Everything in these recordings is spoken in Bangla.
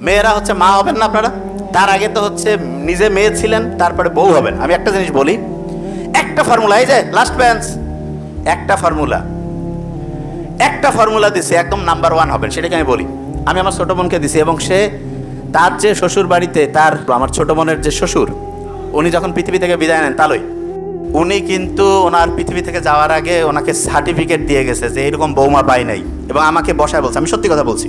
মেয়েরা হচ্ছে মা হবেন না আপনারা? তার আগে তো হচ্ছে নিজে মেয়ে ছিলেন, তারপরে বউ হবেন। আমি একটা জিনিস বলি, একটা ফর্মুলা, এই যে লাস্ট বেঞ্চ, একটা ফর্মুলা দিছে, একদম নাম্বার 1 হবেন, সেটাকে আমি বলি। আমি আমার ছোট বোনকে দিছি, এবং সে তার যে শ্বশুর বাড়িতে, তার আমার ছোট বোনের যে শ্বশুর, উনি যখন পৃথিবী থেকে বিদায় নেন, তালই উনি কিন্তু ওনার পৃথিবী থেকে যাওয়ার আগে ওনাকে সার্টিফিকেট দিয়ে গেছে যে এরকম বৌমা পাই নাই, এবং আমাকে বসায় বলছে, আমি সত্যি কথা বলছি।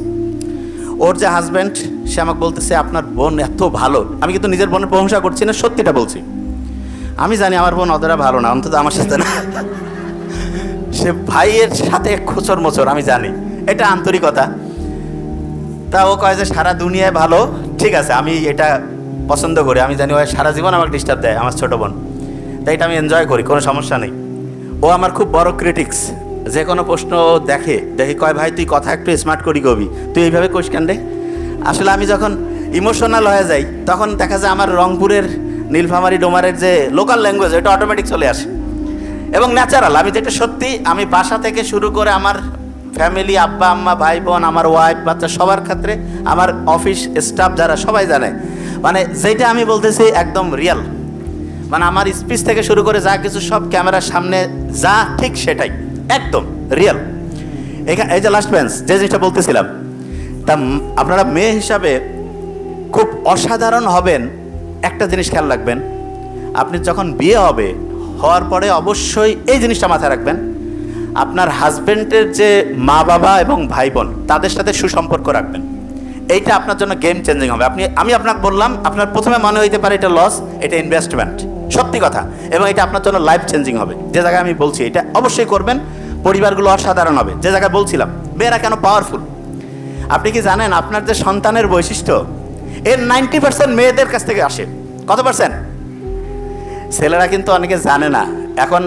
ওর যে হাজব্যান্ড, সে আমাকে বলতেছে আপনার বোন এত ভালো। আমি কিন্তু নিজের বোনের প্রশংসা করছি না, সত্যিটা বলছি। আমি জানি আমার বোন অতটা ভালো না, অন্তত আমার সাথে না। সে ভাইয়ের সাথে খোঁচর মোচর, আমি জানি, এটা আন্তরিকতা। তা ও কয় যে সারা দুনিয়ায় ভালো, ঠিক আছে, আমি এটা পছন্দ করি। আমি জানি ও সারা জীবন আমাকে ডিস্টার্ব দেয়, আমার ছোটো বোন, তাই এটা আমি এনজয় করি, কোনো সমস্যা নেই। ও আমার খুব বড় ক্রিটিক্স। যে কোনো প্রশ্ন দেখে কয় ভাই তুই কথা একটু স্মার্ট করি কবি, তুই এইভাবে কোষ কেন রে? আসলে আমি যখন ইমোশনাল হয়ে যাই, তখন দেখা যায় আমার রংপুরের নীলফামারী ডোমারের যে লোকাল ল্যাঙ্গুয়েজ, এটা অটোমেটিক চলে আসে এবং ন্যাচারাল। আমি যেটা সত্যি, আমি বাসা থেকে শুরু করে আমার ফ্যামিলি, আব্বা আম্মা, ভাই বোন, আমার ওয়াইফ, বাচ্চা, সবার ক্ষেত্রে, আমার অফিস স্টাফ যারা, সবাই জানে, মানে যেটা আমি বলতেছি একদম রিয়াল। মানে আমার স্পিচ থেকে শুরু করে যা কিছু সব ক্যামেরার সামনে যা ঠিক সেটাই একদম রিয়াল। এখানে এই যে লাস্ট বেঞ্চ, যে জিনিসটা বলতেছিলাম, তা আপনারা মেয়ে হিসাবে খুব অসাধারণ হবেন। একটা জিনিস খেয়াল রাখবেন, আপনি যখন বিয়ে হবে, হওয়ার পরে অবশ্যই এই জিনিসটা মাথায় রাখবেন, আপনার হাজব্যান্ডের যে মা বাবা এবং ভাই বোন, তাদের সাথে সুসম্পর্ক রাখবেন। এইটা আপনার জন্য গেম চেঞ্জিং হবে। আমি আপনাকে বললাম, আপনার প্রথমে মনে হইতে পারে এটা লস, এটা ইনভেস্টমেন্ট, সত্যি কথা, এবং এটা আপনার জন্য লাইফ চেঞ্জিং হবে। যে জায়গায় আমি বলছি এটা অবশ্যই করবেন, পরিবারগুলো অসাধারণ হবে। যে জায়গায় বলছিলাম মেয়েরা কেন পাওয়ারফুল, আপনি কি জানেন আপনার যে সন্তানের বৈশিষ্ট্য, এর 90% মেয়েদের কাছ থেকে আসে। কত পার্সেন্ট? ছেলেরা কিন্তু অনেকে জানে না, এখন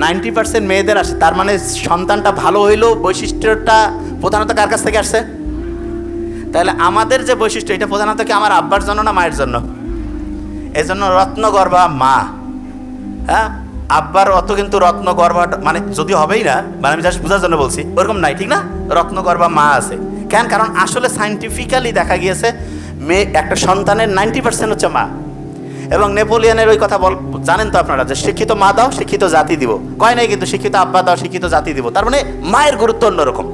90% মেয়েদের আসে। তার মানে সন্তানটা ভালো হইলেও বৈশিষ্ট্যটা প্রধানত কার কাছ থেকে আসছে? তাহলে আমাদের যে বৈশিষ্ট্য, এটা প্রধানত কি আমার আব্বার জন্য না মায়ের জন্য? এই জন্য রত্নগর্ভা মা। হ্যাঁ, আব্বার অত কিন্তু রত্নগর্ভা মানে যদি হবেই না, মানে আমি জাস্ট বোঝার জন্য বলছি, ওরকম নাই, ঠিক না? রত্নগর্ভা মা আছে কেন? কারণ আসলে সায়েন্টিফিক্যালি দেখা গিয়েছে মেয়ে, একটা সন্তানের 90% হচ্ছে মা। এবং নেপোলিয়নের ওই কথা জানেন তো আপনারা, যে শিক্ষিত মা দাও, শিক্ষিত জাতি দিব। কয় নাই কিন্তু শিক্ষিত আব্বা দাও, শিক্ষিত জাতি দিব। তার মানে মায়ের গুরুত্ব অন্যরকম।